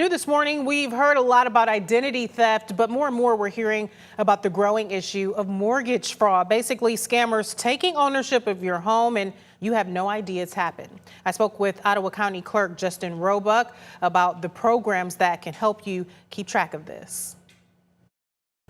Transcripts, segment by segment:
New this morning, we've heard a lot about identity theft, but more and more we're hearing about the growing issue of mortgage fraud. Basically, scammers taking ownership of your home and you have no idea it's happened. I spoke with Ottawa County Clerk Justin Roebuck about the programs that can help you keep track of this.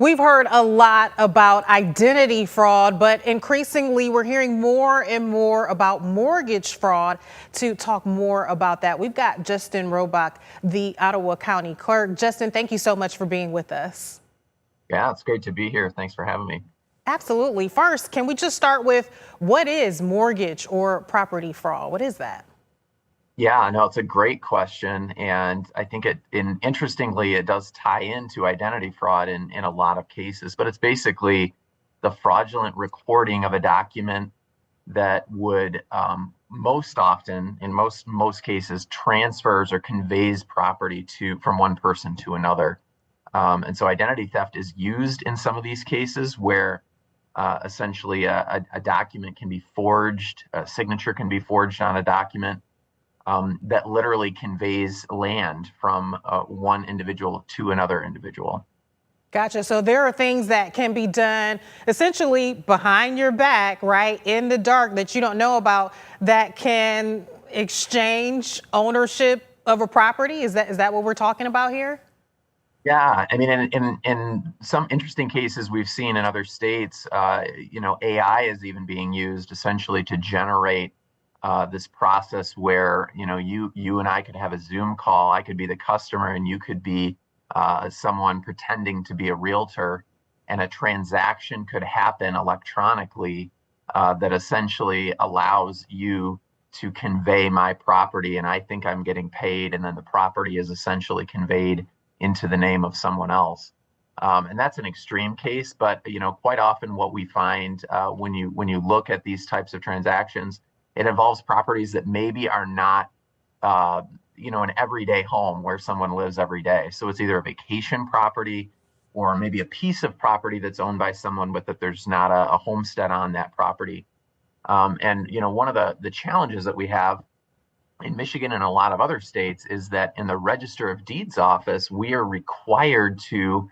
We've heard a lot about identity fraud, but increasingly we're hearing more and more about mortgage fraud. To talk more about that, we've got Justin Roebuck, the Ottawa County Clerk. Justin, thank you so much for being with us. Yeah, it's great to be here. Thanks for having me. Absolutely. First, can we just start with what is mortgage or property fraud? What is that? Yeah, no, it's a great question. And I think interestingly, it does tie into identity fraud in a lot of cases, but it's basically the fraudulent recording of a document that would most often, in most cases, transfers or conveys property from one person to another. And so identity theft is used in some of these cases where essentially a document can be forged, a signature can be forged on a document. That literally conveys land from one individual to another individual. Gotcha. So there are things that can be done essentially behind your back, right, in the dark that you don't know about that can exchange ownership of a property. Is that what we're talking about here? Yeah, I mean, in some interesting cases we've seen in other states, AI is even being used essentially to generate this process where you and I could have a Zoom call. I could be the customer and you could be someone pretending to be a realtor, and a transaction could happen electronically that essentially allows you to convey my property, and I think I'm getting paid, and then the property is essentially conveyed into the name of someone else. And that's an extreme case, but quite often what we find when you look at these types of transactions, it involves properties that maybe are not, an everyday home where someone lives every day. So it's either a vacation property or maybe a piece of property that's owned by someone, but that there's not a homestead on that property. And one of the challenges that we have in Michigan and a lot of other states is that in the Register of Deeds office, we are required to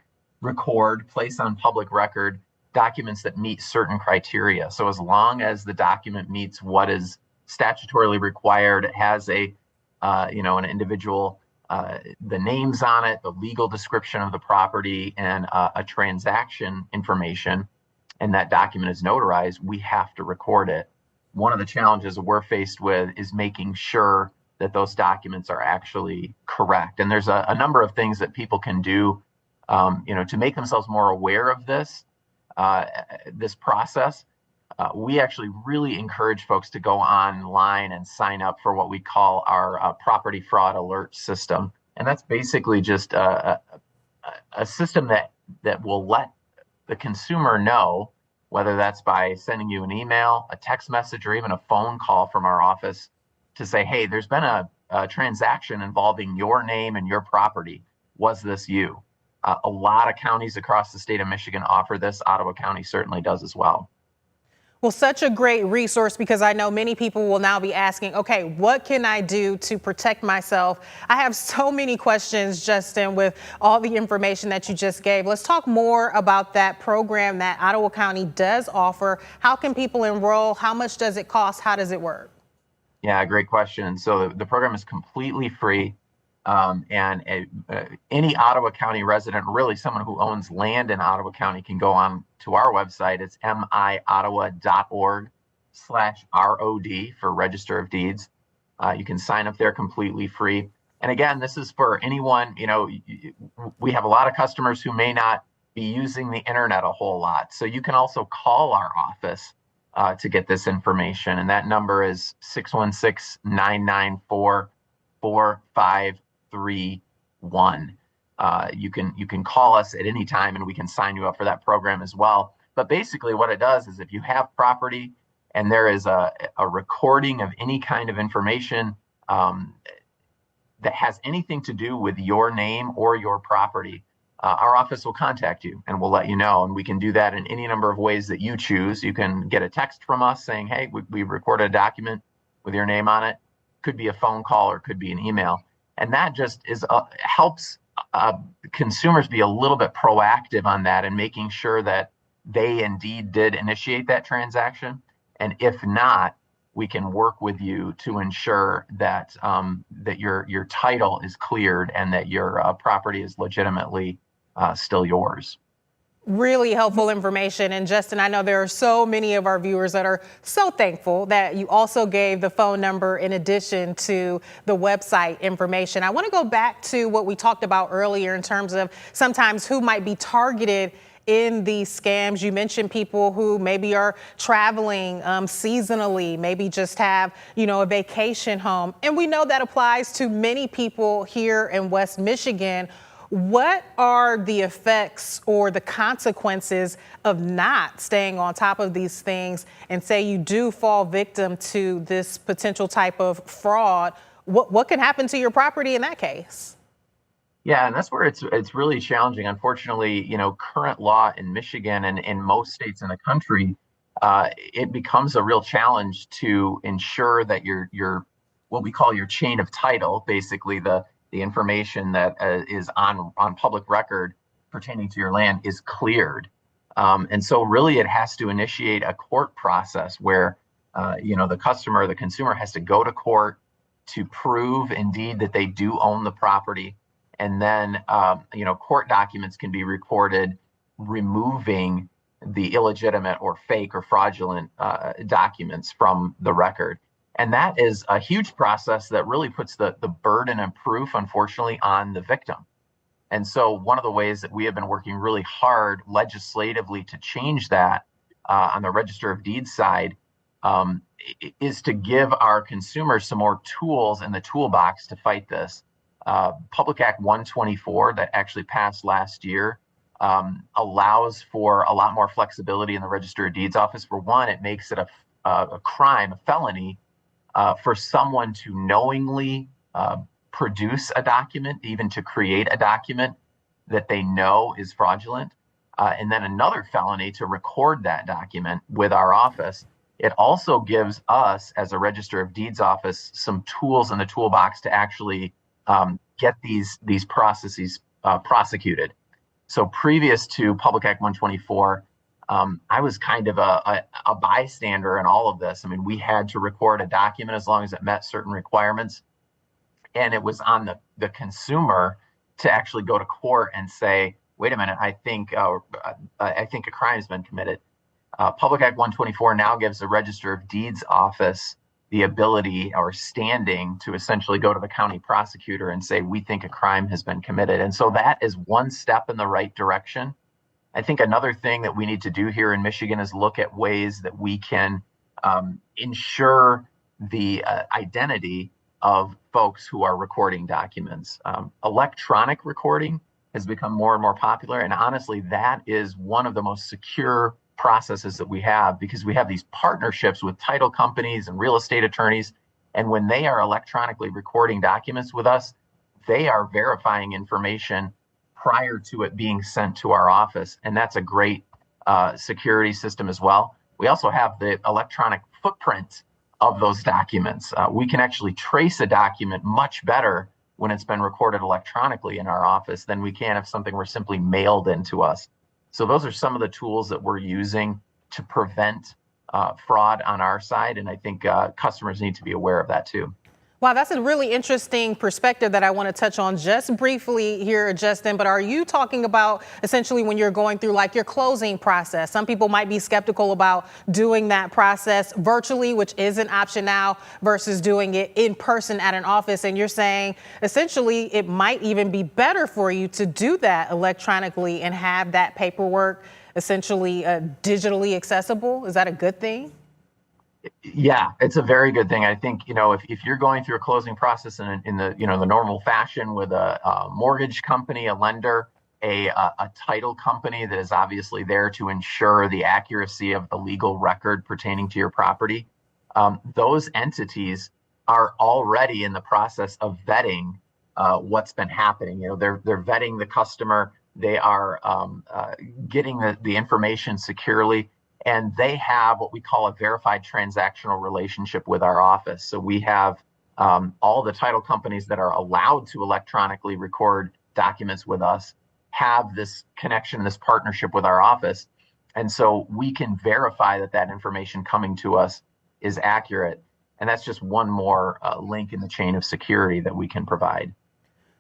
place on public record documents that meet certain criteria. So as long as the document meets what is statutorily required, it has an individual, the names on it, the legal description of the property, and a transaction information, and that document is notarized, we have to record it. One of the challenges that we're faced with is making sure that those documents are actually correct. And there's a number of things that people can do, to make themselves more aware of this process. We actually really encourage folks to go online and sign up for what we call our property fraud alert system. And that's basically just a system that will let the consumer know, whether that's by sending you an email, a text message, or even a phone call from our office to say, hey, there's been a transaction involving your name and your property. Was this you? A lot of counties across the state of Michigan offer this. Ottawa County certainly does as well. Well, such a great resource, because I know many people will now be asking, okay, what can I do to protect myself? I have so many questions, Justin, with all the information that you just gave. Let's talk more about that program that Ottawa County does offer. How can people enroll? How much does it cost? How does it work? Yeah, great question. So the program is completely free. Any Ottawa County resident, really someone who owns land in Ottawa County, can go on to our website. It's miottawa.org/ROD for Register of Deeds. You can sign up there completely free. And again, this is for anyone. We have a lot of customers who may not be using the internet a whole lot. So you can also call our office to get this information. And that number is 616-994-4531. You can call us at any time and we can sign you up for that program as well. But basically what it does is, if you have property and there is a recording of any kind of information that has anything to do with your name or your property, our office will contact you and we'll let you know. And we can do that in any number of ways that you choose. You can get a text from us saying, hey, we recorded a document with your name on it. Could be a phone call or could be an email. And that just is helps consumers be a little bit proactive on that and making sure that they indeed did initiate that transaction. And if not, we can work with you to ensure that that your title is cleared and that your property is legitimately still yours. Really helpful information. And Justin, I know there are so many of our viewers that are so thankful that you also gave the phone number in addition to the website information. I want to go back to what we talked about earlier in terms of sometimes who might be targeted in these scams. You mentioned people who maybe are traveling seasonally, maybe just have, a vacation home. And we know that applies to many people here in West Michigan. What are the effects or the consequences of not staying on top of these things, and say you do fall victim to this potential type of fraud? What can happen to your property in that case? Yeah, and that's where it's really challenging. Unfortunately, current law in Michigan and in most states in the country, it becomes a real challenge to ensure that your what we call your chain of title, basically the information that is on public record pertaining to your land, is cleared. And so really it has to initiate a court process where the consumer has to go to court to prove indeed that they do own the property. And then court documents can be recorded removing the illegitimate or fake or fraudulent documents from the record. And that is a huge process that really puts the burden of proof, unfortunately, on the victim. And so one of the ways that we have been working really hard legislatively to change that on the Register of Deeds side is to give our consumers some more tools in the toolbox to fight this. Public Act 124 that actually passed last year allows for a lot more flexibility in the Register of Deeds office. For one, it makes it a crime, a felony, for someone to knowingly produce a document, even to create a document that they know is fraudulent, and then another felony to record that document with our office. It also gives us, as a Register of Deeds office, some tools in the toolbox to actually get these processes prosecuted. So previous to Public Act 124, I was kind of a bystander in all of this. I mean, we had to record a document as long as it met certain requirements. And it was on the consumer to actually go to court and say, wait a minute, I think a crime has been committed. Public Act 124 now gives the Register of Deeds office the ability or standing to essentially go to the county prosecutor and say, we think a crime has been committed. And so that is one step in the right direction. I think another thing that we need to do here in Michigan is look at ways that we can ensure the identity of folks who are recording documents. Electronic recording has become more and more popular. And honestly, that is one of the most secure processes that we have, because we have these partnerships with title companies and real estate attorneys. And when they are electronically recording documents with us, they are verifying information prior to it being sent to our office. And that's a great security system as well. We also have the electronic footprint of those documents. We can actually trace a document much better when it's been recorded electronically in our office than we can if something were simply mailed into us. So those are some of the tools that we're using to prevent fraud on our side. And I think customers need to be aware of that too. Wow, that's a really interesting perspective that I want to touch on just briefly here, Justin. But are you talking about essentially when you're going through like your closing process? Some people might be skeptical about doing that process virtually, which is an option now, versus doing it in person at an office. And you're saying essentially it might even be better for you to do that electronically and have that paperwork essentially digitally accessible. Is that a good thing? Yeah, it's a very good thing. I think, if you're going through a closing process in the normal fashion with a mortgage company, a lender, a title company that is obviously there to ensure the accuracy of the legal record pertaining to your property, those entities are already in the process of vetting what's been happening. They're vetting the customer. They are getting the information securely. And they have what we call a verified transactional relationship with our office. So we have All the title companies that are allowed to electronically record documents with us have this connection, this partnership with our office. And so we can verify that that information coming to us is accurate. And that's just one more link in the chain of security that we can provide.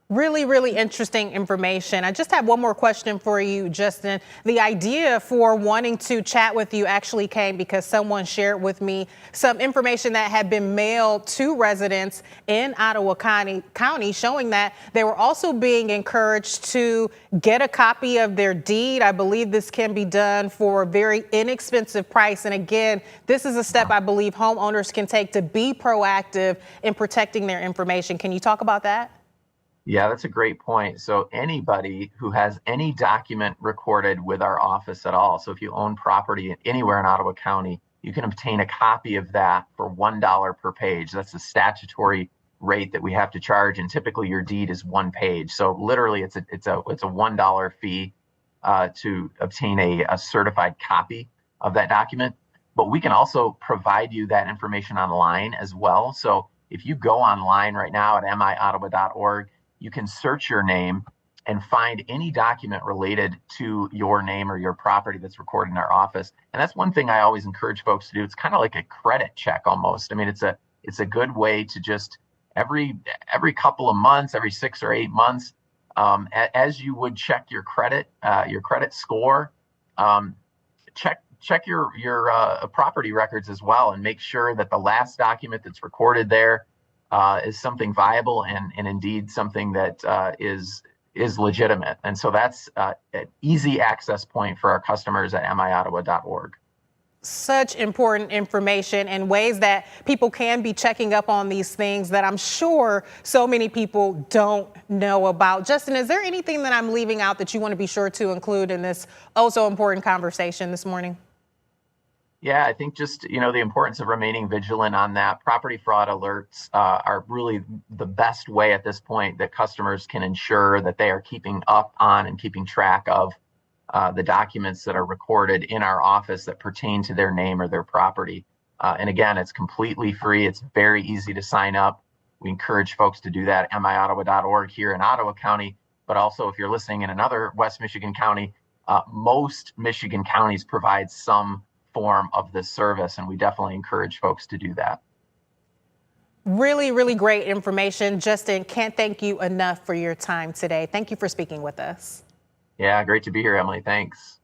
Really, really interesting information. I just have one more question for you, Justin. The idea for wanting to chat with you actually came because someone shared with me some information that had been mailed to residents in Ottawa County showing that they were also being encouraged to get a copy of their deed. I believe this can be done for a very inexpensive price. And again, this is a step I believe homeowners can take to be proactive in protecting their information. Can you talk about that? Yeah, that's a great point. So anybody who has any document recorded with our office at all, so if you own property anywhere in Ottawa County, you can obtain a copy of that for $1 per page. That's the statutory rate that we have to charge, and typically your deed is 1 page. So literally, it's a $1 fee to obtain a certified copy of that document. But we can also provide you that information online as well. So if you go online right now at miottawa.org, you can search your name and find any document related to your name or your property that's recorded in our office. And that's one thing I always encourage folks to do. It's kind of like a credit check almost. I mean, it's a good way to just every couple of months, every 6 or 8 months, as you would check your credit score, check your property records as well, and make sure that the last document that's recorded there is something viable and indeed something that is legitimate. And so that's an easy access point for our customers at miottawa.org. Such important information and ways that people can be checking up on these things that I'm sure so many people don't know about. Justin, is there anything that I'm leaving out that you want to be sure to include in this oh so important conversation this morning? Yeah, I think just, the importance of remaining vigilant on that. Property fraud alerts are really the best way at this point that customers can ensure that they are keeping up on and keeping track of the documents that are recorded in our office that pertain to their name or their property. And again, it's completely free. It's very easy to sign up. We encourage folks to do that at miottawa.org here in Ottawa County, but also if you're listening in another West Michigan county, most Michigan counties provide some form of this service, and we definitely encourage folks to do that. Really, really great information. Justin, can't thank you enough for your time today. Thank you for speaking with us. Yeah, great to be here, Emily. Thanks.